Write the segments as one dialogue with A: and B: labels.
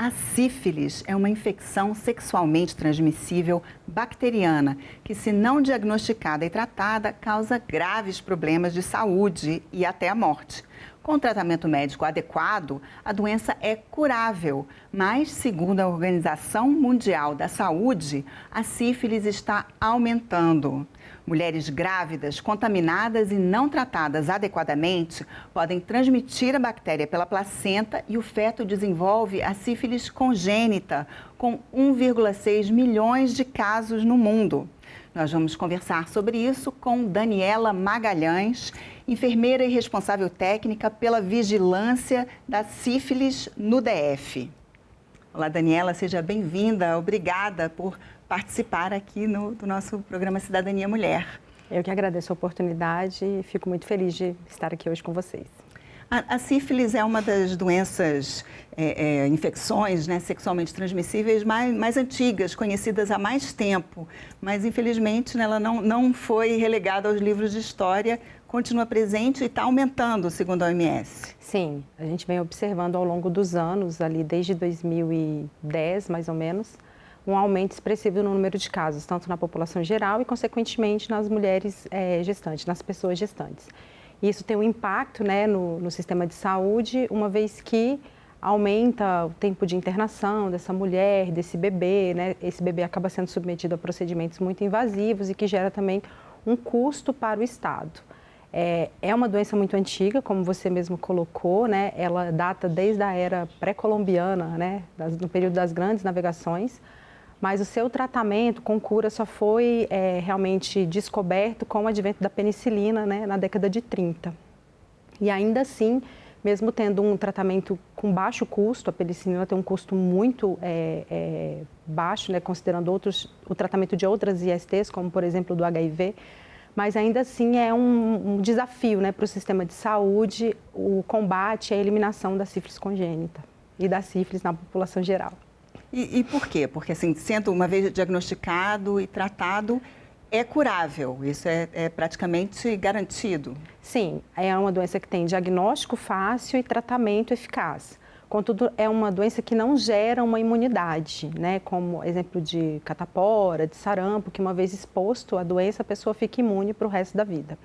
A: A sífilis é uma infecção sexualmente transmissível bacteriana que, se não diagnosticada e tratada, causa graves problemas de saúde e até a morte. Com tratamento médico adequado, a doença é curável, mas, segundo a Organização Mundial da Saúde, a sífilis está aumentando. Mulheres grávidas, contaminadas e não tratadas adequadamente podem transmitir a bactéria pela placenta e o feto desenvolve a sífilis congênita, com 1,6 milhões de casos no mundo. Nós vamos conversar sobre isso com Daniela Magalhães, enfermeira e responsável técnica pela vigilância da sífilis no DF. Olá, Daniela, seja bem-vinda. Obrigada por participar aqui do nosso programa Cidadania Mulher.
B: Eu que agradeço a oportunidade e fico muito feliz de estar aqui hoje com vocês.
A: A sífilis é uma das doenças, infecções, né, sexualmente transmissíveis mais antigas, conhecidas há mais tempo, mas infelizmente, né, ela não foi relegada aos livros de história, continua presente e está aumentando, segundo a OMS.
B: Sim, a gente vem observando ao longo dos anos, ali desde 2010 mais ou menos, um aumento expressivo no número de casos, tanto na população geral e, consequentemente, nas mulheres gestantes, nas pessoas gestantes. Isso tem um impacto, né, no sistema de saúde, uma vez que aumenta o tempo de internação dessa mulher, desse bebê, né? Esse bebê acaba sendo submetido a procedimentos muito invasivos e que gera também um custo para o Estado. É uma doença muito antiga, como você mesmo colocou, né? Ela data desde a era pré-colombiana, né? No período das grandes navegações. Mas o seu tratamento com cura só foi realmente descoberto com o advento da penicilina, né, na década de 30. E ainda assim, mesmo tendo um tratamento com baixo custo, a penicilina tem um custo muito baixo, né, considerando o tratamento de outras ISTs, como por exemplo do HIV, mas ainda assim é um desafio, né, para o sistema de saúde o combate e a eliminação da sífilis congênita e da sífilis na população geral.
A: E por quê? Porque, assim, sendo uma vez diagnosticado e tratado, é curável, isso é praticamente garantido?
B: Sim, é uma doença que tem diagnóstico fácil e tratamento eficaz. Contudo, é uma doença que não gera uma imunidade, né? Como exemplo de catapora, de sarampo, que uma vez exposto à doença, a pessoa fica imune para o resto da vida.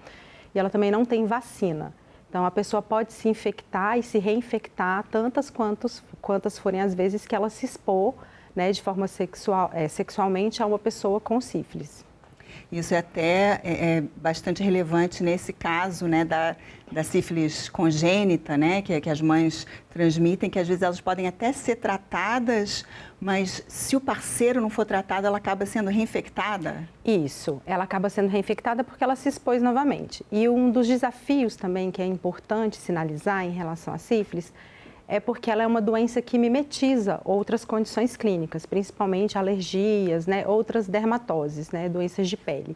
B: E ela também não tem vacina. Então, a pessoa pode se infectar e se reinfectar tantas quantas forem as vezes que ela se expor, né, de forma sexualmente a uma pessoa com sífilis.
A: Isso é até bastante relevante nesse caso, né, da sífilis congênita, né, que as mães transmitem, que às vezes elas podem até ser tratadas, mas se o parceiro não for tratado, ela acaba sendo reinfectada?
B: Isso, ela acaba sendo reinfectada porque ela se expôs novamente. E um dos desafios também que é importante sinalizar em relação à sífilis é porque ela é uma doença que mimetiza outras condições clínicas, principalmente alergias, né, outras dermatoses, né, doenças de pele.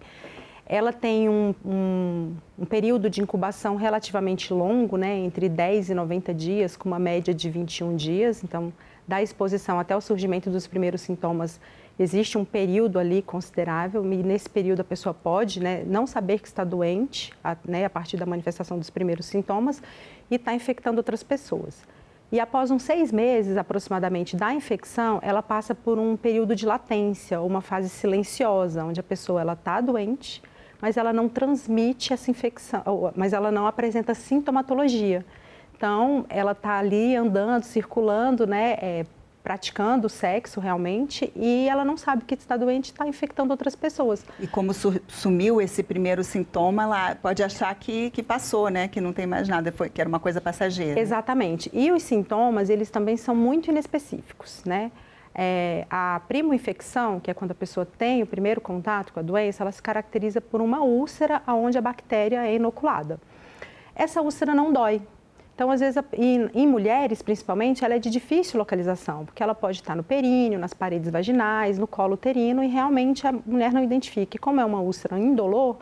B: Ela tem um período de incubação relativamente longo, né, entre 10 e 90 dias, com uma média de 21 dias. Então, da exposição até o surgimento dos primeiros sintomas, existe um período ali considerável, e nesse período a pessoa pode, né, não saber que está doente, né, a partir da manifestação dos primeiros sintomas, e está infectando outras pessoas. E após uns 6 meses, aproximadamente, da infecção, ela passa por um período de latência, uma fase silenciosa, onde a pessoa está doente, mas ela não transmite essa infecção, mas ela não apresenta sintomatologia. Então, ela está ali andando, circulando, né, praticando sexo realmente, e ela não sabe que está doente e está infectando outras pessoas.
A: E como sumiu esse primeiro sintoma, ela pode achar que passou, né? Que não tem mais nada, que era uma coisa passageira.
B: Exatamente. E os sintomas, eles também são muito inespecíficos, né? A primo-infecção, que é quando a pessoa tem o primeiro contato com a doença, ela se caracteriza por uma úlcera onde a bactéria é inoculada. Essa úlcera não dói. Então, às vezes, em mulheres, principalmente, ela é de difícil localização, porque ela pode estar no períneo, nas paredes vaginais, no colo uterino, e realmente a mulher não identifica. E como é uma úlcera indolor,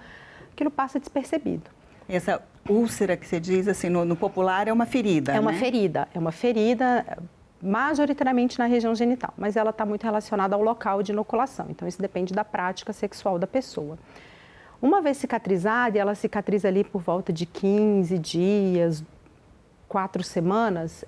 B: aquilo passa despercebido.
A: Essa úlcera que você diz, assim, no popular, é uma ferida,
B: É uma
A: né?
B: ferida, majoritariamente na região genital, mas ela está muito relacionada ao local de inoculação. Então, isso depende da prática sexual da pessoa. Uma vez cicatrizada, ela cicatriza ali por volta de 15 dias, 4 semanas,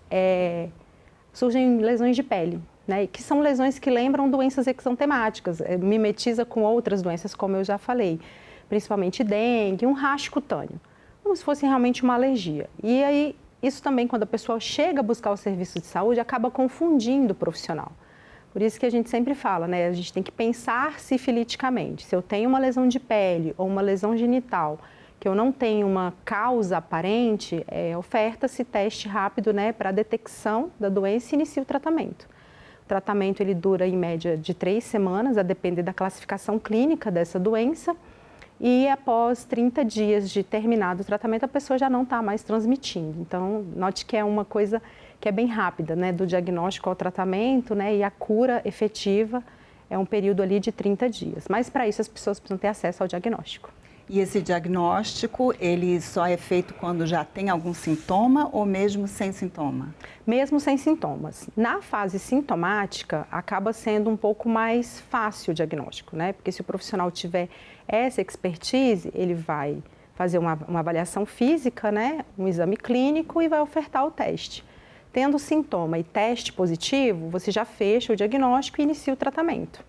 B: surgem lesões de pele, né, que são lesões que lembram doenças exantemáticas, mimetiza com outras doenças, como eu já falei, principalmente dengue, um racho cutâneo, como se fosse realmente uma alergia. E aí, isso também, quando a pessoa chega a buscar o serviço de saúde, acaba confundindo o profissional. Por isso que a gente sempre fala, né, a gente tem que pensar sifiliticamente. Se eu tenho uma lesão de pele ou uma lesão genital, que eu não tenho uma causa aparente, oferta-se teste rápido, né, para a detecção da doença e inicia o tratamento. O tratamento ele dura em média de 3 semanas, a depender da classificação clínica dessa doença. E após 30 dias de terminado o tratamento, a pessoa já não está mais transmitindo. Então, note que é uma coisa que é bem rápida, né, do diagnóstico ao tratamento, né, e a cura efetiva é um período ali de 30 dias. Mas para isso as pessoas precisam ter acesso ao diagnóstico.
A: E esse diagnóstico, ele só é feito quando já tem algum sintoma ou mesmo sem sintoma?
B: Mesmo sem sintomas. Na fase sintomática, acaba sendo um pouco mais fácil o diagnóstico, né? Porque se o profissional tiver essa expertise, ele vai fazer uma avaliação física, né? Um exame clínico e vai ofertar o teste. Tendo sintoma e teste positivo, você já fecha o diagnóstico e inicia o tratamento.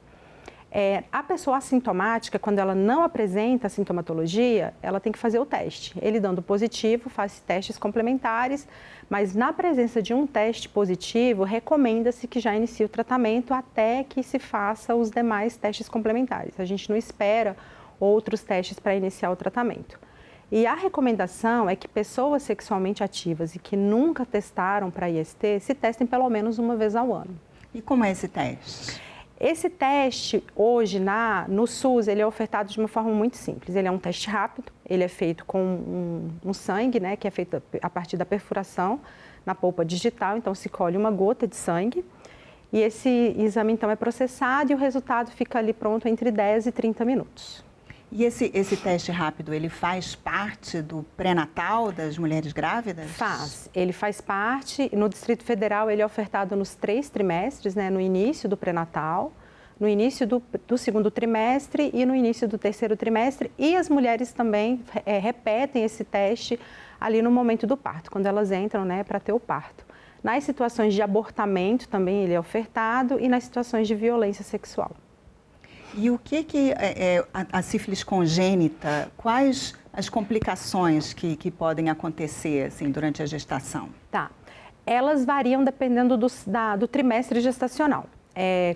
B: A pessoa assintomática, quando ela não apresenta a sintomatologia, ela tem que fazer o teste. Ele dando positivo, faz testes complementares, mas na presença de um teste positivo, recomenda-se que já inicie o tratamento até que se faça os demais testes complementares. A gente não espera outros testes para iniciar o tratamento. E a recomendação é que pessoas sexualmente ativas e que nunca testaram para IST se testem pelo menos uma vez ao ano.
A: E como é esse teste?
B: Esse teste, hoje, no SUS, ele é ofertado de uma forma muito simples. Ele é um teste rápido, ele é feito com um sangue, né, que é feito a partir da perfuração na polpa digital, então se colhe uma gota de sangue. E esse exame, então, é processado e o resultado fica ali pronto entre 10 e 30 minutos.
A: E esse teste rápido, ele faz parte do pré-natal das mulheres grávidas?
B: Faz. Ele faz parte, no Distrito Federal ele é ofertado nos 3 trimestres, né, no início do pré-natal, no início do segundo trimestre e no início do terceiro trimestre. E as mulheres também repetem esse teste ali no momento do parto, quando elas entram, né, para ter o parto. Nas situações de abortamento também ele é ofertado e nas situações de violência sexual.
A: E o que é a sífilis congênita? Quais as complicações que podem acontecer assim, durante a gestação?
B: Tá. Elas variam dependendo do trimestre gestacional.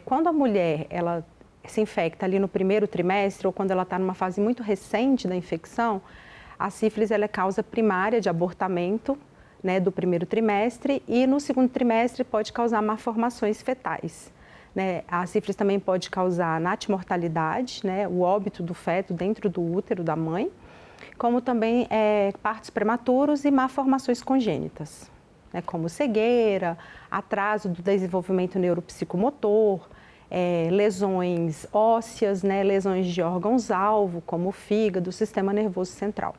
B: Quando a mulher ela se infecta ali no primeiro trimestre ou quando ela está numa fase muito recente da infecção, a sífilis ela é causa primária de abortamento, né, do primeiro trimestre e no segundo trimestre pode causar malformações fetais. Né, a sífilis também pode causar natimortalidade, né, o óbito do feto dentro do útero da mãe, como também partos prematuros e malformações congênitas, né, como cegueira, atraso do desenvolvimento neuropsicomotor, lesões ósseas, né, lesões de órgãos-alvo, como o fígado, o sistema nervoso central.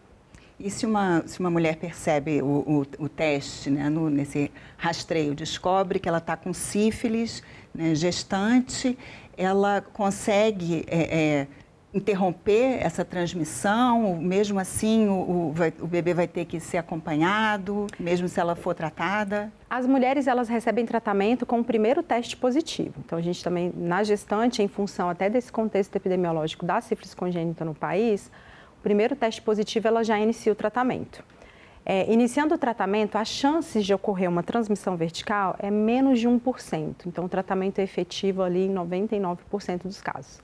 A: E se uma mulher percebe o teste, né, nesse rastreio, descobre que ela está com sífilis, né, gestante, ela consegue interromper essa transmissão? Mesmo assim, o bebê vai ter que ser acompanhado, mesmo se ela for tratada?
B: As mulheres, elas recebem tratamento com o primeiro teste positivo. Então, a gente também, na gestante, em função até desse contexto epidemiológico da sífilis congênita no país, primeiro teste positivo, ela já inicia o tratamento. Iniciando o tratamento, as chances de ocorrer uma transmissão vertical é menos de 1%. Então, o tratamento é efetivo ali em 99% dos casos.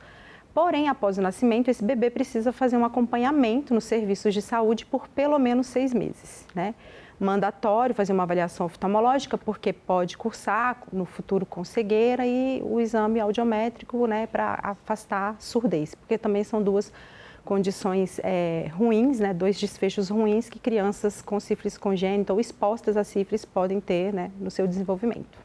B: Porém, após o nascimento, esse bebê precisa fazer um acompanhamento nos serviços de saúde por pelo menos 6 meses, né? Mandatório fazer uma avaliação oftalmológica, porque pode cursar no futuro com cegueira e o exame audiométrico, né, para afastar surdez, porque também são duas condições ruins, né, 2 desfechos ruins que crianças com sífilis congênita ou expostas a sífilis podem ter, né, no seu desenvolvimento.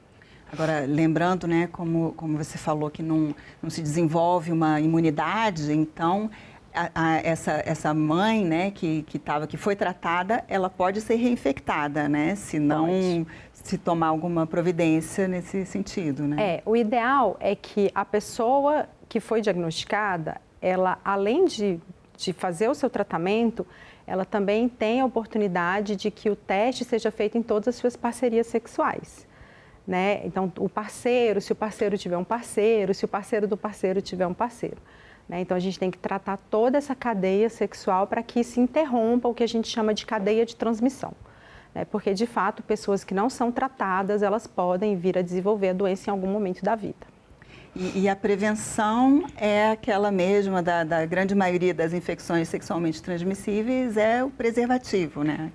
A: Agora, lembrando, né, como você falou, que não se desenvolve uma imunidade, então essa mãe, né, que foi tratada, ela pode ser reinfectada, né, se não se tomar alguma providência nesse sentido, né?
B: O ideal é que a pessoa que foi diagnosticada, ela, além de fazer o seu tratamento, ela também tem a oportunidade de que o teste seja feito em todas as suas parcerias sexuais. né? Então, o parceiro, se o parceiro tiver um parceiro, se o parceiro do parceiro tiver um parceiro. Né? Então, a gente tem que tratar toda essa cadeia sexual para que se interrompa o que a gente chama de cadeia de transmissão. Né? Porque, de fato, pessoas que não são tratadas, elas podem vir a desenvolver a doença em algum momento da vida.
A: E a prevenção é aquela mesma da grande maioria das infecções sexualmente transmissíveis, é o preservativo, né?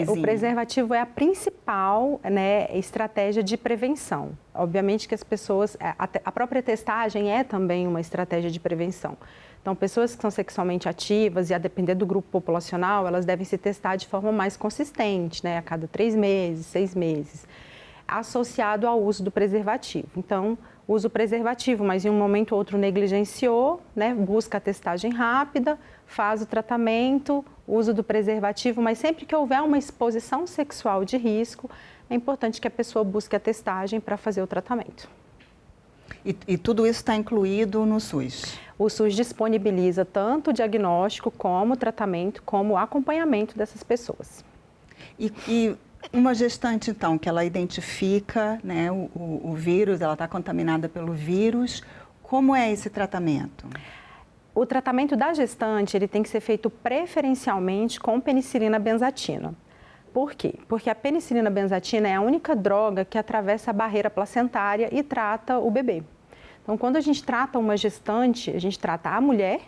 B: O preservativo é a principal, né, estratégia de prevenção. Obviamente que as pessoas, a própria testagem é também uma estratégia de prevenção. Então, pessoas que são sexualmente ativas e a depender do grupo populacional, elas devem se testar de forma mais consistente, né, a cada 3 meses, 6 meses, associado ao uso do preservativo. Então, usa o preservativo, mas em um momento ou outro negligenciou, né, busca a testagem rápida, faz o tratamento, uso do preservativo, mas sempre que houver uma exposição sexual de risco, é importante que a pessoa busque a testagem para fazer o tratamento.
A: E tudo isso está incluído no SUS?
B: O SUS disponibiliza tanto o diagnóstico como o tratamento, como o acompanhamento dessas pessoas.
A: E uma gestante, então, que ela identifica, né, o vírus, ela está contaminada pelo vírus, como é esse tratamento?
B: O tratamento da gestante, ele tem que ser feito preferencialmente com penicilina benzatina. Por quê? Porque a penicilina benzatina é a única droga que atravessa a barreira placentária e trata o bebê. Então, quando a gente trata uma gestante, a gente trata a mulher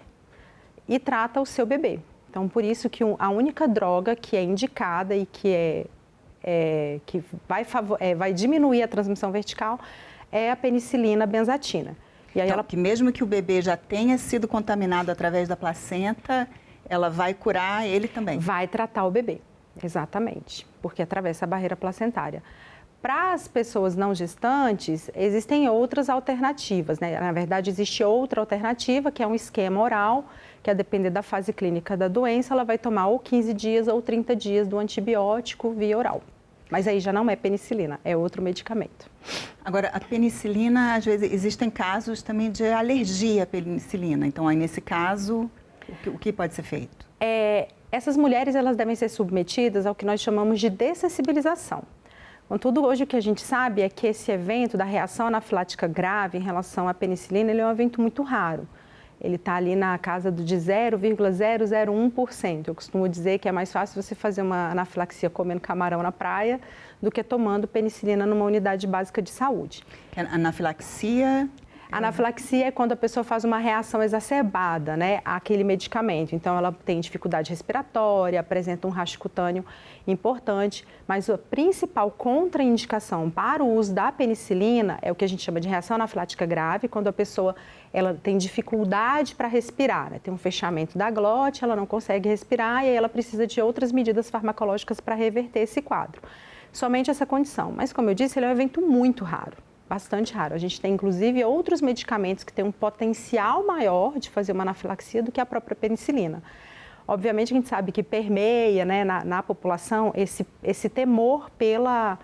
B: e trata o seu bebê. Então, por isso que a única droga que é indicada e que vai diminuir a transmissão vertical é a penicilina benzatina.
A: E aí que mesmo que o bebê já tenha sido contaminado através da placenta, ela vai curar ele também?
B: Vai tratar o bebê, exatamente, porque atravessa a barreira placentária. Para as pessoas não gestantes, existem outras alternativas, né? Na verdade, existe outra alternativa, que é um esquema oral, que a depender da fase clínica da doença, ela vai tomar ou 15 dias ou 30 dias do antibiótico via oral. Mas aí já não é penicilina, é outro medicamento.
A: Agora, a penicilina, às vezes, existem casos também de alergia à penicilina. Então, aí, nesse caso, o que pode ser feito?
B: Essas mulheres, elas devem ser submetidas ao que nós chamamos de dessensibilização. Contudo, hoje o que a gente sabe é que esse evento da reação anafilática grave em relação à penicilina, ele é um evento muito raro. Ele está ali na casa de 0,001%. Eu costumo dizer que é mais fácil você fazer uma anafilaxia comendo camarão na praia do que tomando penicilina numa unidade básica de saúde.
A: Anafilaxia?
B: Anafilaxia é quando a pessoa faz uma reação exacerbada, né, àquele medicamento. Então, ela tem dificuldade respiratória, apresenta um rasgo cutâneo importante, mas a principal contraindicação para o uso da penicilina é o que a gente chama de reação anafilática grave, quando a pessoa ela tem dificuldade para respirar, né, tem um fechamento da glote, ela não consegue respirar e aí ela precisa de outras medidas farmacológicas para reverter esse quadro. Somente essa condição, mas como eu disse, ele é um evento muito raro. Bastante raro. A gente tem, inclusive, outros medicamentos que têm um potencial maior de fazer uma anafilaxia do que a própria penicilina. Obviamente, a gente sabe que permeia, né, na população esse temor pela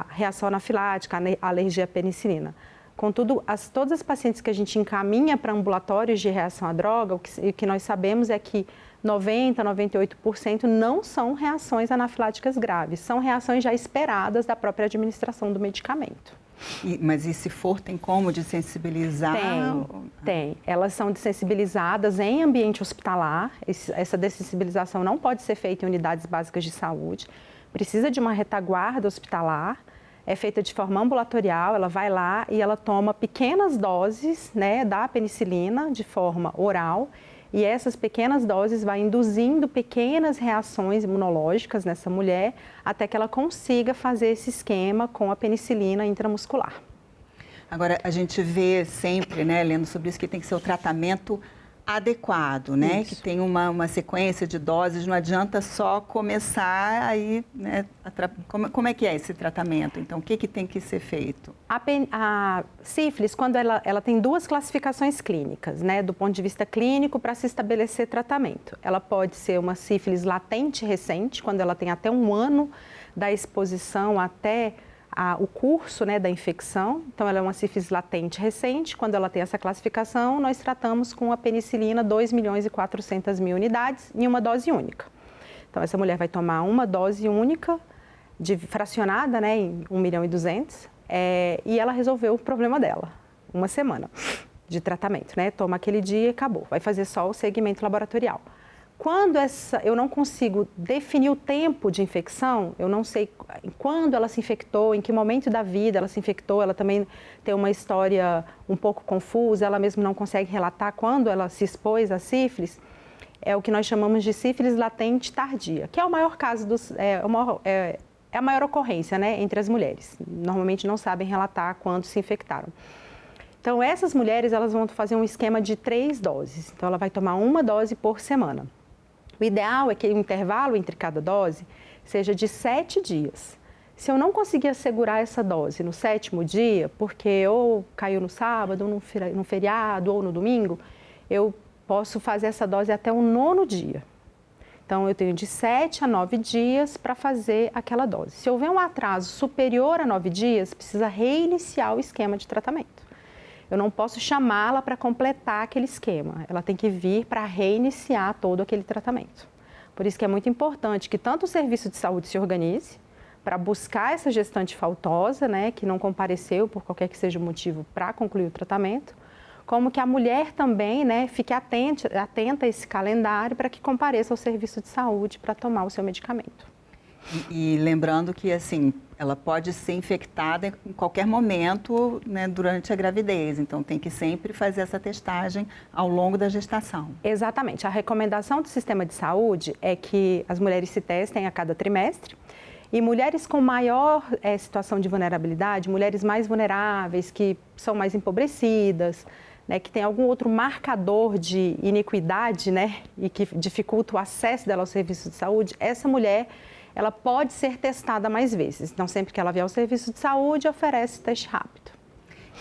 B: reação anafilática, a alergia à penicilina. Contudo, todas as pacientes que a gente encaminha para ambulatórios de reação à droga, o que nós sabemos é que 90%, 98% não são reações anafiláticas graves, são reações já esperadas da própria administração do medicamento.
A: Mas e se for, tem como desensibilizar?
B: Tem. Elas são desensibilizadas em ambiente hospitalar. Essa dessensibilização não pode ser feita em unidades básicas de saúde. Precisa de uma retaguarda hospitalar. É feita de forma ambulatorial, ela vai lá e ela toma pequenas doses, né, da penicilina de forma oral. E essas pequenas doses vai induzindo pequenas reações imunológicas nessa mulher até que ela consiga fazer esse esquema com a penicilina intramuscular.
A: Agora, a gente vê sempre, né, lendo sobre isso, que tem que ser o tratamento adequado, né? Isso. Que tem uma sequência de doses, não adianta só começar aí, né? Como é que é esse tratamento? Então, o que tem que ser feito?
B: A sífilis, quando ela tem duas classificações clínicas, né? Do ponto de vista clínico, para se estabelecer tratamento. Ela pode ser uma sífilis latente recente, quando ela tem até 1 ano da exposição até o curso, né, da infecção. Então, ela é uma sífilis latente recente. Quando ela tem essa classificação, nós tratamos com a penicilina 2.400.000 unidades em uma dose única. Então, essa mulher vai tomar uma dose única fracionada, né, em 1.200.000, e ela resolveu o problema dela, uma semana de tratamento, né? Toma aquele dia e acabou, vai fazer só o segmento laboratorial. Quando eu não consigo definir o tempo de infecção, eu não sei quando ela se infectou, em que momento da vida ela se infectou, ela também tem uma história um pouco confusa, ela mesma não consegue relatar quando ela se expôs à sífilis, é o que nós chamamos de sífilis latente tardia, que é o maior caso é a maior ocorrência, né, entre as mulheres. Normalmente não sabem relatar quando se infectaram. Então, essas mulheres, elas vão fazer um esquema de 3 doses. Então, ela vai tomar uma dose por semana. O ideal é que o intervalo entre cada dose seja de 7 dias. Se eu não conseguir assegurar essa dose no 7º dia, porque ou caiu no sábado, ou no feriado, ou no domingo, eu posso fazer essa dose até o 9º dia. Então, eu tenho de 7 a 9 dias para fazer aquela dose. Se houver um atraso superior a 9 dias, precisa reiniciar o esquema de tratamento. Eu não posso chamá-la para completar aquele esquema. Ela tem que vir para reiniciar todo aquele tratamento. Por isso que é muito importante que tanto o serviço de saúde se organize para buscar essa gestante faltosa, né, que não compareceu por qualquer que seja o motivo para concluir o tratamento, como que a mulher também, né, fique atenta a esse calendário para que compareça ao serviço de saúde para tomar o seu medicamento.
A: E lembrando que, assim, ela pode ser infectada em qualquer momento, né, durante a gravidez. Então, tem que sempre fazer essa testagem ao longo da gestação.
B: Exatamente. A recomendação do sistema de saúde é que as mulheres se testem a cada trimestre. E mulheres com maior situação de vulnerabilidade, mulheres mais vulneráveis, que são mais empobrecidas, né, que tem algum outro marcador de iniquidade, né, e que dificulta o acesso dela ao serviço de saúde, essa mulher, ela pode ser testada mais vezes. Então, sempre que ela vier ao serviço de saúde, oferece teste rápido.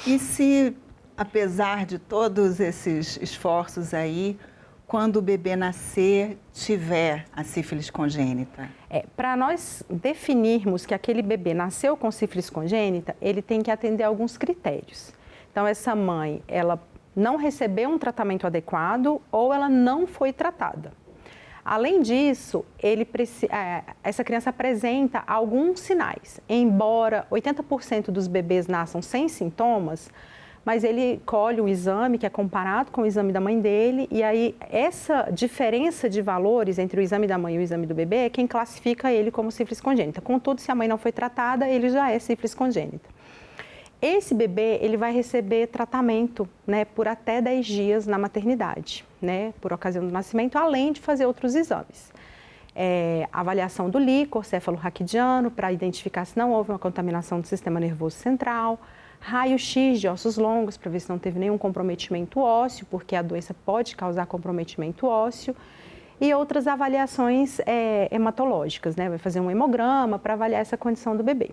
A: E se, apesar de todos esses esforços aí, quando o bebê nascer, tiver a sífilis congênita?
B: Para nós definirmos que aquele bebê nasceu com sífilis congênita, ele tem que atender a alguns critérios. Então, essa mãe, ela não recebeu um tratamento adequado ou ela não foi tratada. Além disso, essa criança apresenta alguns sinais. Embora 80% dos bebês nasçam sem sintomas, mas ele colhe um exame que é comparado com o exame da mãe dele, e aí essa diferença de valores entre o exame da mãe e o exame do bebê é quem classifica ele como sífilis congênita. Contudo, se a mãe não foi tratada, ele já é sífilis congênita. Esse bebê, ele vai receber tratamento, né, por até 10 dias na maternidade, né, por ocasião do nascimento, além de fazer outros exames. Avaliação do líquor cefalorraquidiano para identificar se não houve uma contaminação do sistema nervoso central, raio-x de ossos longos para ver se não teve nenhum comprometimento ósseo, porque a doença pode causar comprometimento ósseo, e outras avaliações hematológicas, né, vai fazer um hemograma para avaliar essa condição do bebê.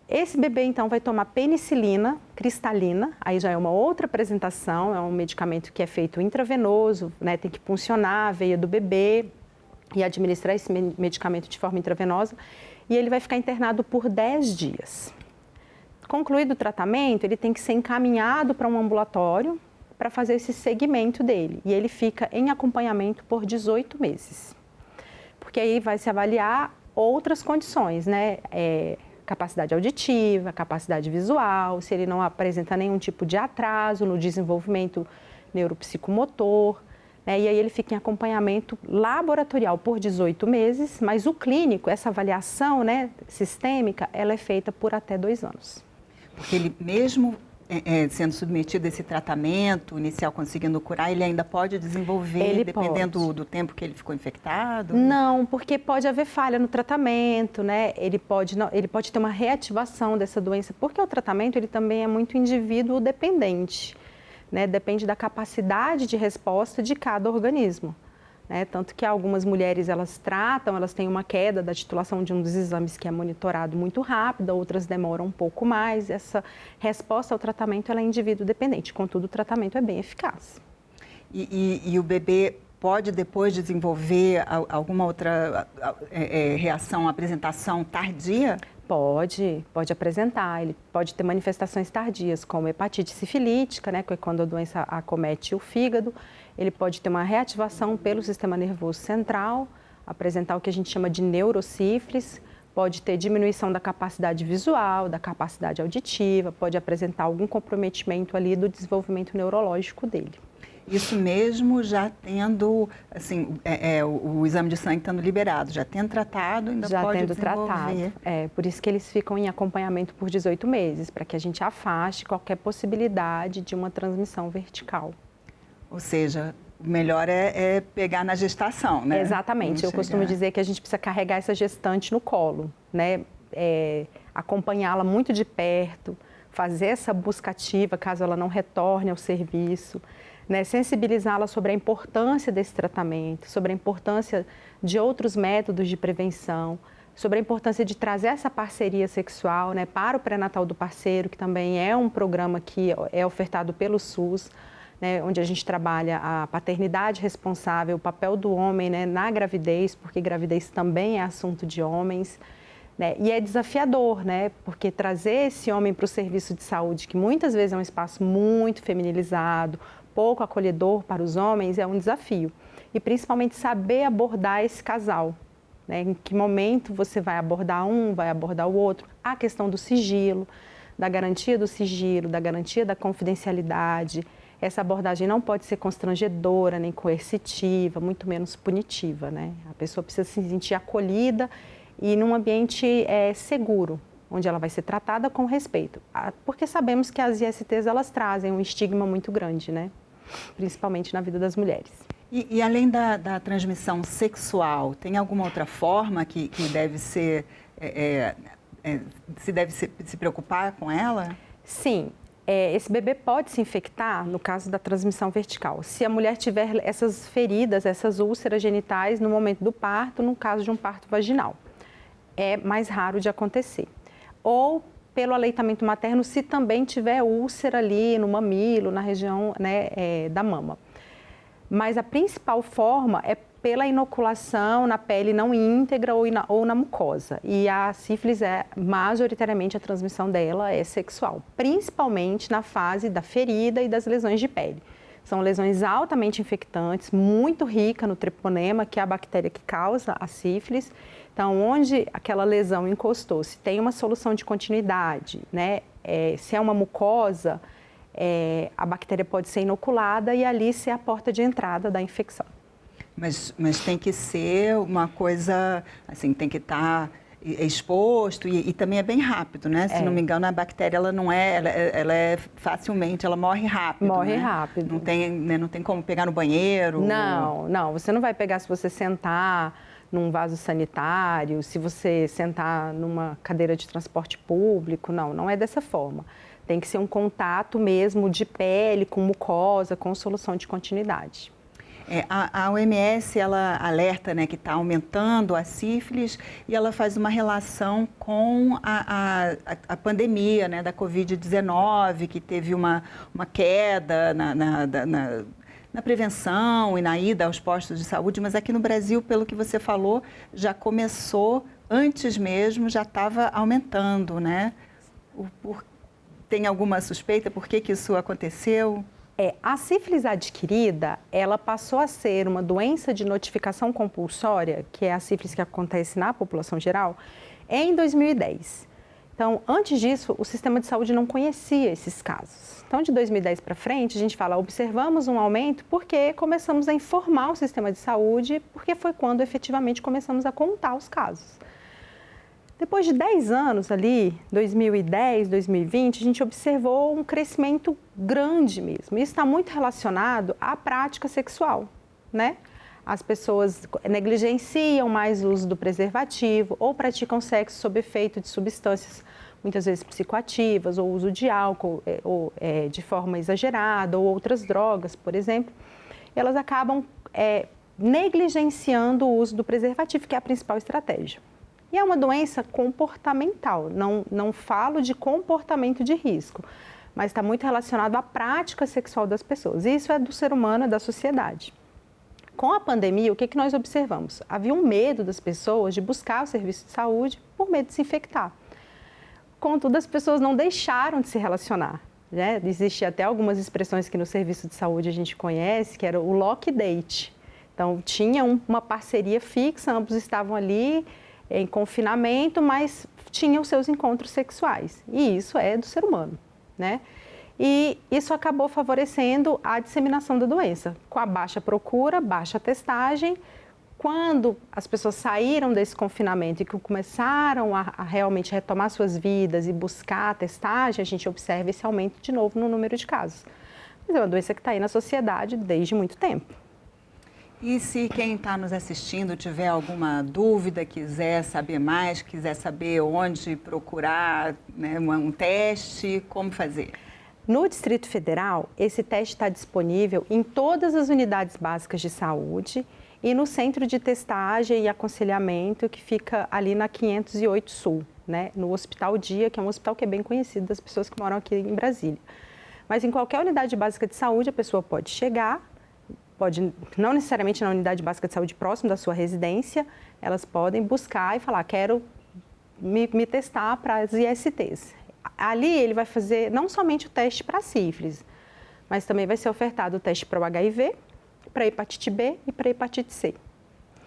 B: Esse bebê, então, vai tomar penicilina cristalina, aí já é uma outra apresentação, é um medicamento que é feito intravenoso, né, tem que puncionar a veia do bebê e administrar esse medicamento de forma intravenosa, e ele vai ficar internado por 10 dias. Concluído o tratamento, ele tem que ser encaminhado para um ambulatório para fazer esse segmento dele, e ele fica em acompanhamento por 18 meses. Porque aí vai se avaliar outras condições, né, capacidade auditiva, capacidade visual, se ele não apresenta nenhum tipo de atraso no desenvolvimento neuropsicomotor, né? E aí ele fica em acompanhamento laboratorial por 18 meses, mas o clínico, essa avaliação, né, sistêmica, ela é feita por até 2 anos.
A: Porque ele mesmo sendo submetido a esse tratamento inicial, conseguindo curar, ele ainda pode desenvolver, dependendo do tempo que ele ficou infectado?
B: Não, porque pode haver falha no tratamento, né? Ele pode ter uma reativação dessa doença, porque o tratamento ele também é muito indivíduo dependente, né? Depende da capacidade de resposta de cada organismo. Né? Tanto que algumas mulheres elas têm uma queda da titulação de um dos exames que é monitorado muito rápido, outras demoram um pouco mais. Essa resposta ao tratamento ela é indivíduo dependente, contudo o tratamento é bem eficaz.
A: E o bebê pode depois desenvolver alguma outra reação, apresentação tardia?
B: Pode apresentar, ele pode ter manifestações tardias, como hepatite sifilítica, né, que é quando a doença acomete o fígado. Ele pode ter uma reativação pelo sistema nervoso central, apresentar o que a gente chama de neurosífilis, pode ter diminuição da capacidade visual, da capacidade auditiva, pode apresentar algum comprometimento ali do desenvolvimento neurológico dele.
A: Isso mesmo já tendo, assim, o exame de sangue estando liberado, já tendo tratado, ainda
B: já
A: pode
B: tendo
A: desenvolver.
B: tratado. Por isso que eles ficam em acompanhamento por 18 meses, para que a gente afaste qualquer possibilidade de uma transmissão vertical.
A: Ou seja, o melhor é pegar na gestação, né?
B: Exatamente. Eu costumo dizer que a gente precisa carregar essa gestante no colo, né? Acompanhá-la muito de perto, fazer essa busca ativa caso ela não retorne ao serviço, né? Sensibilizá-la sobre a importância desse tratamento, sobre a importância de outros métodos de prevenção, sobre a importância de trazer essa parceria sexual, né, para o pré-natal do parceiro, que também é um programa que é ofertado pelo SUS, né, onde a gente trabalha a paternidade responsável, o papel do homem, né, na gravidez, porque gravidez também é assunto de homens. Né, e é desafiador, né, porque trazer esse homem para o serviço de saúde, que muitas vezes é um espaço muito feminilizado, pouco acolhedor para os homens, é um desafio. E principalmente saber abordar esse casal, né? Em que momento você vai abordar um, vai abordar o outro. A questão do sigilo, da garantia do sigilo, da garantia da confidencialidade. Essa abordagem não pode ser constrangedora, nem coercitiva, muito menos punitiva, né? A pessoa precisa se sentir acolhida e num ambiente seguro, onde ela vai ser tratada com respeito. Porque sabemos que as ISTs, elas trazem um estigma muito grande, né? Principalmente na vida das mulheres.
A: E além da transmissão sexual, tem alguma outra forma que deve ser, se preocupar com ela?
B: Sim, esse bebê pode se infectar no caso da transmissão vertical. Se a mulher tiver essas feridas, essas úlceras genitais no momento do parto, no caso de um parto vaginal. É mais raro de acontecer. Ou pelo aleitamento materno, se também tiver úlcera ali no mamilo, na região, né, da mama. Mas a principal forma é pela inoculação na pele não íntegra ou na mucosa. E a sífilis majoritariamente, a transmissão dela é sexual, principalmente na fase da ferida e das lesões de pele. São lesões altamente infectantes, muito ricas no treponema, que é a bactéria que causa a sífilis. Então, onde aquela lesão encostou, se tem uma solução de continuidade, né? Se é uma mucosa, a bactéria pode ser inoculada e ali ser a porta de entrada da infecção.
A: Mas tem que ser uma coisa, assim, tem que estar exposto e também é bem rápido, né? Se não me engano, a bactéria, ela não ela é facilmente, ela morre rápido.
B: Morre
A: né?
B: rápido.
A: Não tem como pegar no banheiro?
B: Não, você não vai pegar se você sentar num vaso sanitário, se você sentar numa cadeira de transporte público, não é dessa forma. Tem que ser um contato mesmo de pele, com mucosa, com solução de continuidade.
A: A OMS, ela alerta, né, que está aumentando a sífilis e ela faz uma relação com a pandemia, né, da Covid-19, que teve uma queda na prevenção e na ida aos postos de saúde, mas aqui no Brasil, pelo que você falou, já começou, antes mesmo, já estava aumentando, né? Tem alguma suspeita por que isso aconteceu?
B: A sífilis adquirida, ela passou a ser uma doença de notificação compulsória, que é a sífilis que acontece na população geral, em 2010. Então, antes disso, o sistema de saúde não conhecia esses casos. Então, de 2010 para frente, a gente fala, observamos um aumento porque começamos a informar o sistema de saúde, porque foi quando efetivamente começamos a contar os casos. Depois de 10 anos ali, 2010, 2020, a gente observou um crescimento grande mesmo. Isso está muito relacionado à prática sexual, né? As pessoas negligenciam mais o uso do preservativo ou praticam sexo sob efeito de substâncias, muitas vezes psicoativas, ou uso de álcool de forma exagerada, ou outras drogas, por exemplo. Elas acabam negligenciando o uso do preservativo, que é a principal estratégia. E é uma doença comportamental, não falo de comportamento de risco, mas está muito relacionado à prática sexual das pessoas. Isso é do ser humano, é da sociedade. Com a pandemia, o que nós observamos? Havia um medo das pessoas de buscar o serviço de saúde por medo de se infectar. Contudo, as pessoas não deixaram de se relacionar. Né? Existem até algumas expressões que no serviço de saúde a gente conhece, que era o lock date. Então, tinha uma parceria fixa, ambos estavam ali em confinamento, mas tinham seus encontros sexuais. E isso é do ser humano, né? E isso acabou favorecendo a disseminação da doença. Com a baixa procura, baixa testagem, quando as pessoas saíram desse confinamento e que começaram a realmente retomar suas vidas e buscar a testagem, a gente observa esse aumento de novo no número de casos. Mas é uma doença que está aí na sociedade desde muito tempo.
A: E se quem está nos assistindo tiver alguma dúvida, quiser saber mais, quiser saber onde procurar, né, um teste, como fazer?
B: No Distrito Federal, esse teste está disponível em todas as unidades básicas de saúde e no Centro de Testagem e Aconselhamento, que fica ali na 508 Sul, né, no Hospital Dia, que é um hospital que é bem conhecido das pessoas que moram aqui em Brasília. Mas em qualquer unidade básica de saúde, a pessoa pode chegar, pode, não necessariamente na unidade básica de saúde próximo da sua residência, elas podem buscar e falar, quero me testar para as ISTs. Ali ele vai fazer não somente o teste para sífilis, mas também vai ser ofertado o teste para o HIV, para hepatite B e para hepatite C.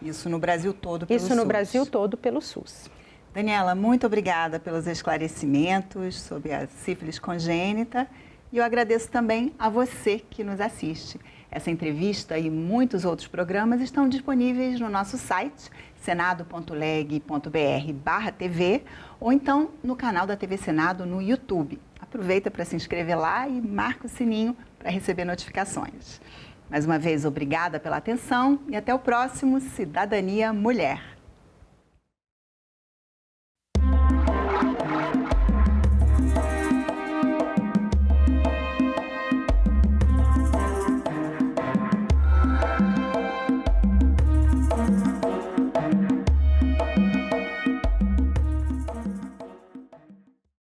A: Isso no Brasil todo pelo SUS?
B: Isso no Brasil todo pelo SUS.
A: Daniela, muito obrigada pelos esclarecimentos sobre a sífilis congênita e eu agradeço também a você que nos assiste. Essa entrevista e muitos outros programas estão disponíveis no nosso site senado.leg.br/TV ou então no canal da TV Senado no YouTube. Aproveita para se inscrever lá e marca o sininho para receber notificações. Mais uma vez, obrigada pela atenção e até o próximo Cidadania Mulher.